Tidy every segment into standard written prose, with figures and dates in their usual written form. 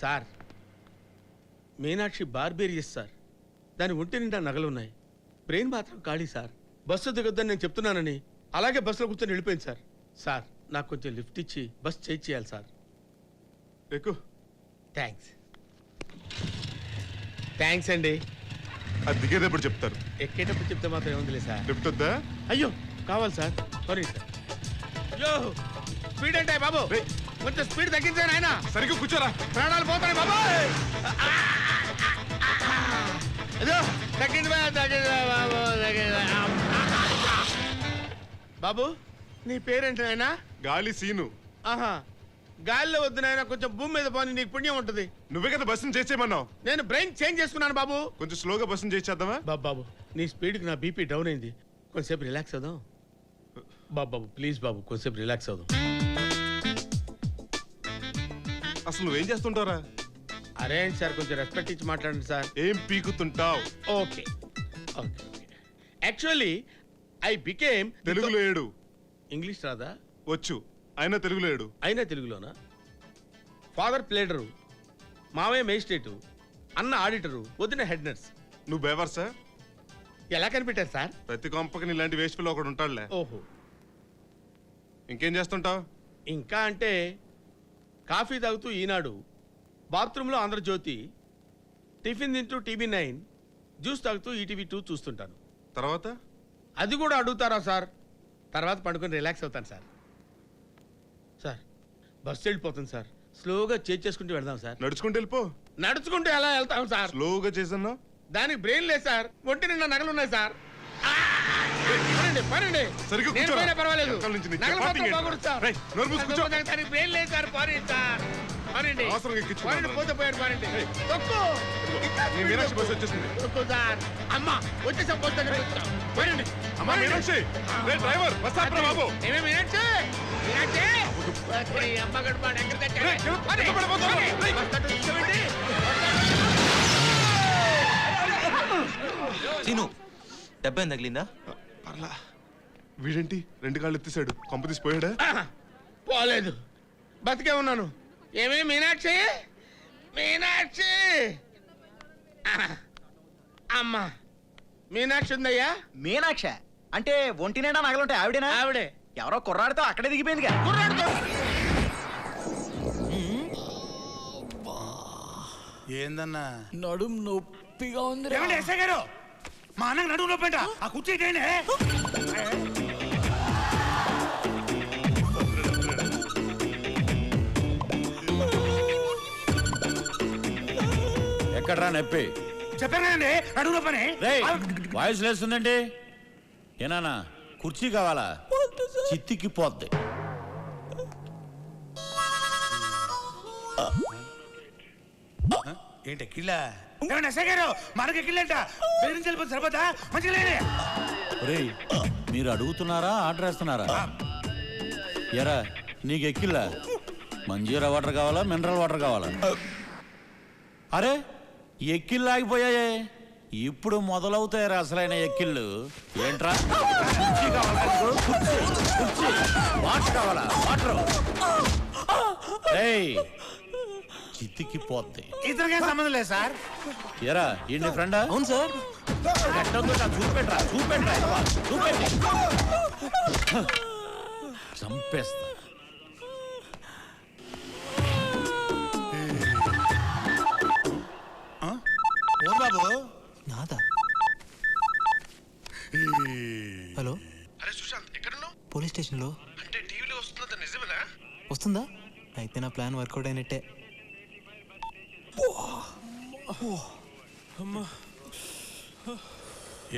Sir Meenakshi barbarous sir. దాని ఒంటి నిండా నగలున్నాయి, బ్రెయిన్ మాత్రం ఖాళీ సార్. బస్సు దిగొద్దని నేను చెప్తున్నానని అలాగే బస్సులో కూర్చొని వెళ్ళిపోయింది సార్. సార్ నాకు కొంచెం లిఫ్ట్ ఇచ్చి బస్ చేయాలి సార్. ఎక్కు. థ్యాంక్స్ థ్యాంక్స్ అండి. అది దిగేటప్పుడు చెప్తారు, ఎక్కేటప్పుడు చెప్తే మాత్రం ఏముందిలే సార్. లిఫ్ట్ వద్దా? అయ్యో కావాలి సార్, సారీ సార్. అయ్యో స్పీడ్ అంటే బాబు, కొంచెం స్పీడ్ తగ్గించాను ఆయన. సరిగ్గా కూర్చోరా, ప్రాణాలు పోతాయి బాబు. అదో తగ్గింది బాబు, బాబు నీ పేరేంటి నాయనా? గాలి సీను. ఆహా, గాలిలో వద్దు నాయనా, కొంచెం భూమి మీద పోనీ, నీకు పుణ్యం ఉంటుంది. నువ్వే కదా బస్సును చేసేయమన్నావు. నేను బ్రెయిన్ చేంజ్ చేసుకున్నాను బాబు. కొంచెం స్లోగా బస్సును చేసేద్దామా? బాబు నీ స్పీడ్కి నా బీపీ డౌన్ అయింది, కొంచెంసేపు రిలాక్స్ అవుదాం. బాబు ప్లీజ్ బాబు, కొంచెంసేపు రిలాక్స్ అవుదాం. అసలు నువ్వేం చేస్తుంటారా? అరే సార్ కొంచెం రెస్పెక్ట్ ఇచ్చి మాట్లాడండి సార్. ఏం పీకుతుంటావు? Okay okay actually I became. తెలుగులో ఏడు. ఇంగ్లీష్ రాదా? వచ్చు, అయినా తెలుగులో ఏడు. అయినా తెలుగులోనా? ఫాదర్ ప్లేడరు, మావయ్య మేజిస్ట్రేటు, అన్న ఆడిటరు, వదిన హెడ్ నర్స్. నువ్వు బేవర్సా? ఎలా కనిపెట్టారు సార్? ప్రతి కొంపకి ఇలాంటి వేస్ట్ పిల్ల ఒకడు ఉంటాడులే. ఓహో. ఇంకేం చేస్తుంటావు? ఇంకా అంటే కాఫీ తాగుతూ ఈనాడు, బాత్రూంలో ఆంధ్రజ్యోతి, టిఫిన్ తింటూ టీవీ9, జ్యూస్ తాగుతూ ఈటీవీ2 చూస్తుంటాను. తర్వాత? అది కూడా అడుగుతారా సార్? తర్వాత పండుకొని రిలాక్స్ అవుతాను సార్. సార్ బస్సు వెళ్ళిపోతుంది సార్, స్లోగా చేసుకుంటూ వెళ్దాం సార్. నడుచుకుంటూ వెళ్ళిపో. నడుచుకుంటూ ఎలా వెళ్తాం సార్? స్లోగా చేసన్నా. దానికి బ్రెయిన్ లేదు సార్, ఒంటి నిండా నగలు ఉన్నాయి సార్. పనండి సరిగ్గా కూర్చోరా. పర్వాలేదు, ఎక్కడి నుంచి నీ నగలు చపాతీ మొత్తం ఏంటి? పోకూడదు సార్. రేయ్, నోరు మూసి కూర్చో. దానికి బ్రెయిన్ లేదు సార్, పనండి సార్. పనండి అవసరంగా ఎక్కించుకున్నాను. పనండి, పోతే పోయాడు పనండి. తొక్కు. నీ మీనాక్షి బస్సు వచ్చేసింది. తొక్కు సార్. అమ్మా వచ్చేసాం, బస్సు దగ్గరికి వచ్చాం. పనండి. అమ్మా మీనాక్షి, రే డ్రైవర్ బస్ ఆపరా బాబు. ఏమే మీనాక్షి? మీనాక్షి? ఒరేయ్, అమ్మ గడపాడు ఎక్కడ తెచ్చాడు? రేయ్, కింద పడిపోతావు. రేయ్. బస్ తట్టు తీసుకోండి. సీను, దెబ్బ ఏం తగిలిందా? పర్లా. వీడేంటి 2 కాళ్ళు ఎత్తేసాడు, కొంప తీసిపోయాడా? పోలేదు, బతికే ఉన్నాను. ఏమే మీనాక్షి? మీనాక్షి అమ్మా, మీనాక్షి ఉందయ్యా? మీనాక్ష అంటే ఒంటి నిండా నగలుంటాయి ఆవిడేనా? ఆవిడే. ఎవరో కుర్రాడితో అక్కడే దిగిపోయిందిగా. కుర్రాడితో. ఏందన్నా నడుం నొప్పిగా ఉంది. ఎస్ఐ గారు, మా అన్నకు నడుము నొప్పంట. ఆ కుర్చీ ఏంటి? ఎక్కడ్రా నొప్పి? చెప్పాను కదండి నడుము నొప్పని. వాయిస్ లేస్తుందండి. ఏనానా కుర్చీ కావాలా? చిత్తికి పోద్ది. ఏంటి కిళ్ళా? ఏమండి ఎస్ఐ గారు, మనకి కిళ్ళంట. బెదిరించి వెళ్ళిపోతే సరిపోతా? మంచిగా లేని. ఒరేయ్, మీరు అడుగుతున్నారా ఆర్డర్ వేస్తున్నారా? ఎరా నీకు ఎక్కిల్లా? మంజీరా వాటర్ కావాలా మినరల్ వాటర్ కావాలా? అరే ఎక్కిళ్ళు ఆగిపోయాయే, ఇప్పుడు మొదలవుతాయి అసలైన ఎక్కిళ్ళు. ఏంట్రా కుర్చీ కావాలా? కుర్చీ కుర్చీ. వాటర్ కావాలా? వాటర్. ఏయ్ చిత్తికి పోద్ది. ఇతనికేం సంబంధం లేదు సార్. ఎరా ఈ ఫ్రెండా? అవును సార్. చూపెట్రా చూపెట్రా చూపెట్టి చంపేస్తా. బాబు నాదా? హలో, అరే సుశాంత్, ఎక్కడున్నావు? పోలీస్ స్టేషన్లో. అంటే టీవీలో వస్తున్నది నిజమేనా? వస్తుందా? అయితే నా ప్లాన్ వర్కౌట్ అయినట్టే.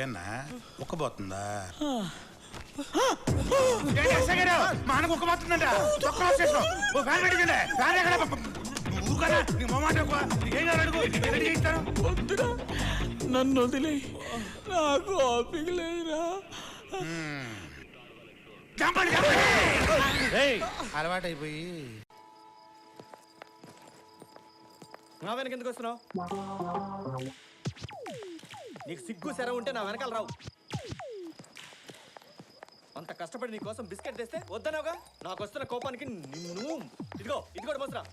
ఏనా ఉక్కబోతుందా? ఎస్ఐ గారు, మా అన్నకు ఉక్కబోతుందంట. ఓ ఫ్యాన్ పెట్టిందండి. ఫ్యాన్ ఎక్కడ? ఊరుకరా, నీ మొమ్మాట ఏం కాదు అడుగు, రెడీ చేయిస్తాను. నన్ను వదిలే, నాకు ఓపిక లేదురా. అలవాటు అయిపోయి నా వెనక ఎందుకు వస్తున్నావు? నీకు సిగ్గు సెర ఉంటే నా వెనకాల రావు. అంత కష్టపడి నీ కోసం బిస్కెట్ తెస్తే వద్దనవుగా. నాకు వస్తున్న కోపానికి నిన్ను ఇదిగో ఇది కూడా మోసరా.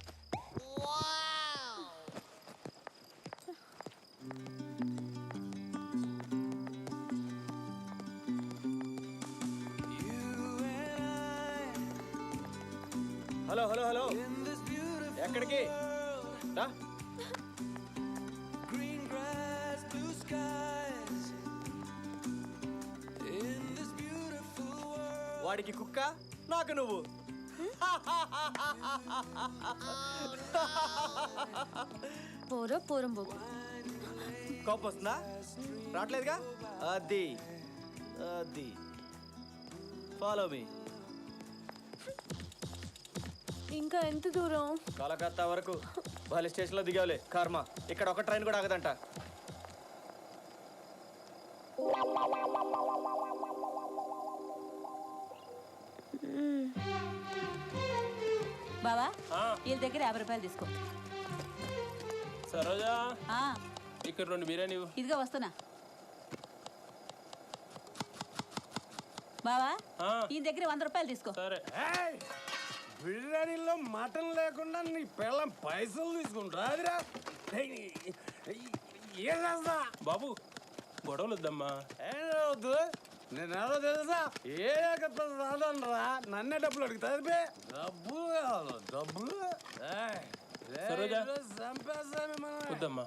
హలో హలో హలో ఎక్కడికి రా. వాడికి కుక్క నాకు నువ్వు. పోరో పోరం పోకు. కోపం వస్తుందా? రావట్లేదుగా. అది అది ఫాలో మీ. ఇంకా ఎంత దూరం? కలకత్తా వరకు. వాళ్ళ స్టేషన్లో దిగావులే కర్మ. ఇక్కడ ఒక ట్రైన్ కూడా ఆగదంట. బావా వీళ్ళ దగ్గర 50 రూపాయలు తీసుకో. సరోజా ఆ, ఇక్కడ 2 బిర్యానీ ఇవ్వు. ఇదిగో వస్తున్నా. బావా ఆ, ఈ దగ్గర 100 రూపాయలు తీసుకో. సరే. బిర్యానీలో మటన్ లేకుండా నీ పిల్లం పైసలు తీసుకుంటా అదిరా. ఏం చేస్తా బాబు గొడవలు వద్దమ్మా. ఏం వద్దు. నేను ఎవరో తెలుసా? ఏ రాదనరా నన్నే డబ్బులు అడుగుతా. డబ్బులు కాదు డబ్బులు. సరోజా. చంపేస్తా మిమ్మల్ని. వద్దమ్మా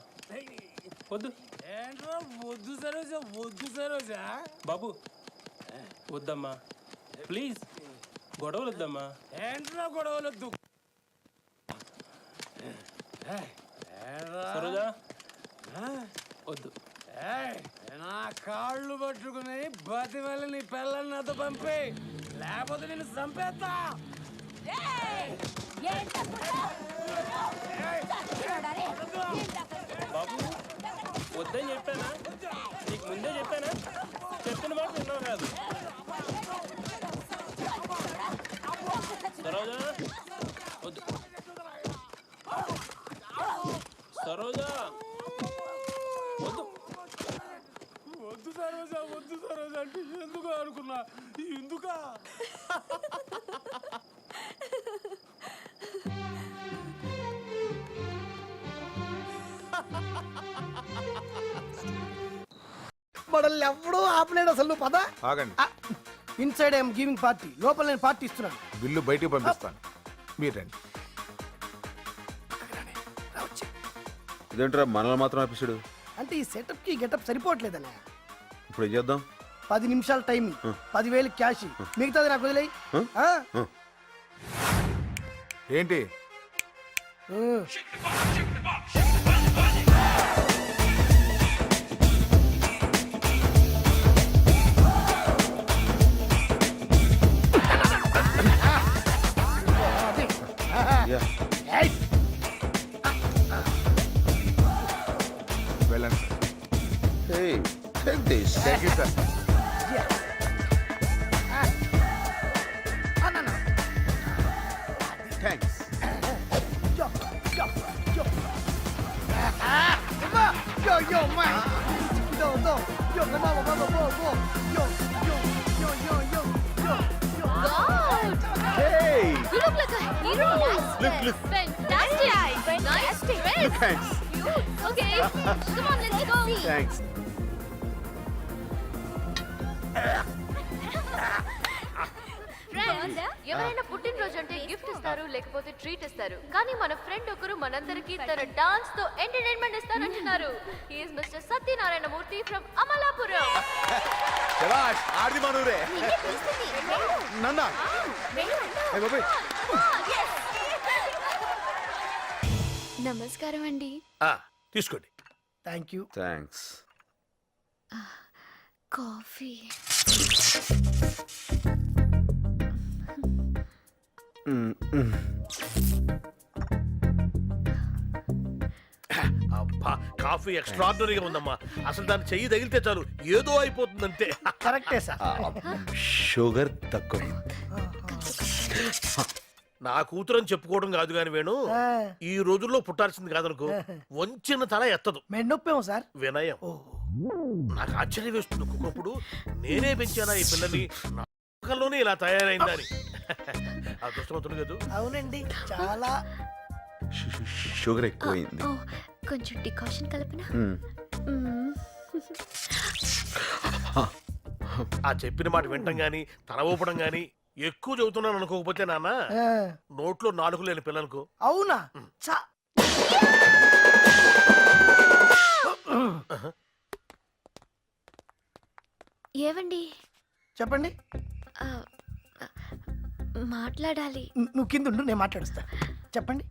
వద్దు. ఏంట్రా వద్దు సరోజా వద్దు సరోజా. బాబు వద్దమ్మా ప్లీజ్. గొడవలు వద్దమ్మా. ఏంట్రా గొడవలొద్దు. సరోజా వద్దు. నా కాళ్ళు పట్టుకుని బతి వెళ్ళి నీ పిల్లల్ని నాతో పంపి, లేకపోతే నేను చంపేస్తా. బాబు వద్దని చెప్పానా? నీకు ముందే చెప్పానా? చెప్పిన మాట విన్నావు కాదు. సరోజా వద్దు. సరోజా వద్దు. వద్దు సరోజా వద్దు సరోజా అంటే ఎందుకు అనుకున్నా. ఎందుకా? మనల్ని ఎప్పుడూ ఆపలేడు అసలు. నువ్వు పద. ఆగండి. ఇన్సైడ్ ఐఎమ్ గివింగ్ పార్టీ, లోపల నేను పార్టీ ఇస్తున్నాను. బిల్లు బయటికి పంపిస్తాను, మీరు రండి. ఇదేంట్రా మనల్ని మాత్రం ఆపిస్తాడు? అంటే ఈ సెటప్ కి గెటప్ సరిపోవట్లేదన్న. ఇప్పుడు ఏం చేద్దాం? 10 నిమిషాల టైం, 10,000 క్యాష్, మిగతాది నాకు వదిలేయి. ఏంటి? వెళ్ళండి. Hey, take this. Thank you sir. Thanks. Yo, yo, man. No, no. Yo, come on, vamos, vamos. Yo, yo, yo, yo, yo, yo, yo. Hey, You look like a hero. look. Fantastic. Fantastic. Thanks. Okay. Come on, let's go. Thanks. Friends, ఎవరైనా పుట్టినరోజు అంటే gift ఇస్తారు, లేకపోతే treat ఇస్తారు. కానీ మన friend ఒకరు మనందరికీ తన డాన్స్ తో ఎంటర్టైన్మెంట్ ఇస్తారంటున్నారు. He is mister Satyanarayana Murthy from Amalapuram. శభాష్, ఆర్ది మనూరే. నన్నా. ఏ బాబాయ్. నమస్కారం అండి. తీసుకోండి. Thank you. Thanks. కాఫీ. అబ్బా కాఫీ ఎక్స్ట్రాడినరీగా ఉందమ్మా. అసలు దాన్ని చెయ్యి తగిలితే చాలు ఏదో అయిపోతుందంటే. కరెక్టే సార్. షుగర్ తక్కువ. నా కూతురు అని చెప్పుకోవడం కాదు కాని వేణు, ఈ రోజుల్లో పుట్టాల్సింది కాదనుకో. వంచిన తల ఎత్తదు. మెండొప్పేమో సార్. వినయం. నాకు ఆశ్చర్యం వేస్తుంది ఒక్కొక్కప్పుడు. నేనే పెంచానా ఈ పిల్లని, నాలోనే ఇలా తయారైందని. అదృష్టవంతుడు కదా. అవునండి, చాలా. షుగర్ ఎక్కువైంది. కొంచెం డికాషన్ కలపనా? ఆ చెప్పిన మాట వింటం గాని, తల ఊపడం గాని ఎక్కువ చదువుతున్నాను అనుకోకపోతే నాన్న నోట్లో నాలుగు లేని పిల్లలకు అవునా చా ఏవండి చెప్పండి. మాట్లాడాలి. నువ్వు కింద ఉండు, నేను మాట్లాడుస్తా. చెప్పండి.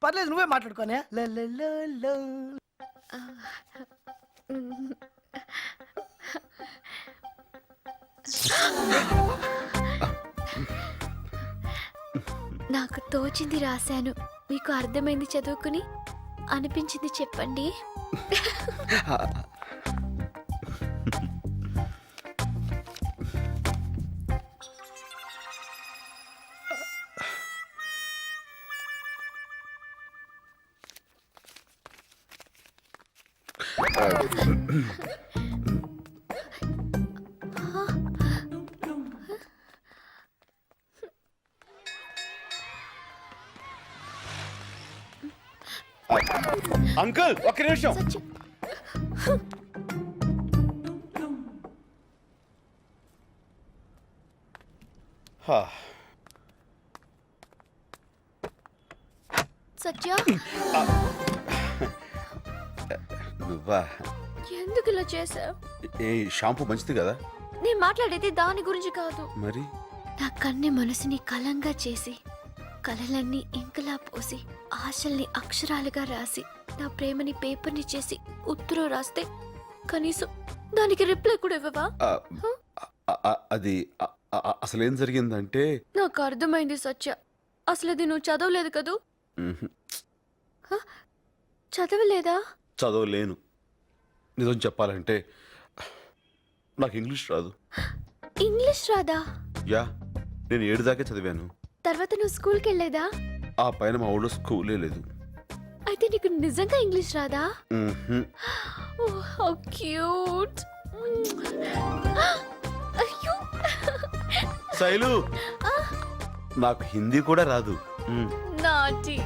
పర్లేదు, నువ్వే మాట్లాడుకోనే. నాకు తోచింది రాశాను, మీకు అర్థమైంది చదువుకుని, అనిపించింది చెప్పండి. అంకుల్ ఒక్క నిమిషం. సత్య, నువ్వా? ఎందుకు ఇలా చేసావు? ఏ షాంపూ మంచిది కదా? నేను మాట్లాడేది దాని గురించి కాదు. మరి నా కన్ని మనసుని కలంగా చేసి, కలలన్నీ ఇంకలా పోసి, ఆశల్ని అక్షరాలుగా రాసి, నా ప్రేమని పేపర్ని చేసి ఉత్తరం రాస్తే కనీసం దానికి రిప్లై కూడా ఇవ్వవా? అది అసలేం జరిగిందంటే, నాకు అర్థమైంది సత్య. అసలు అది నువ్వు చదవలేదు కదూ? చదవలేదా? చదవలేను. నిజం చెప్పాలంటే నాకు ఇంగ్లీష్ రాదు. ఇంగ్లీష్ రాదా? యా, నేను 7 దాకే చదివాను. తర్వాత నువ్వు స్కూల్కి వెళ్ళలేదా? ఆ పైన మా ఊళ్ళో స్కూలే లేదు. అయితే నీకు నిజంగా ఇంగ్లీష్ రాదా? మ్మ్హ్మ్. Oh, how cute. అయ్యో. శైలు, నాకు హిందీ కూడా రాదు. Naughty.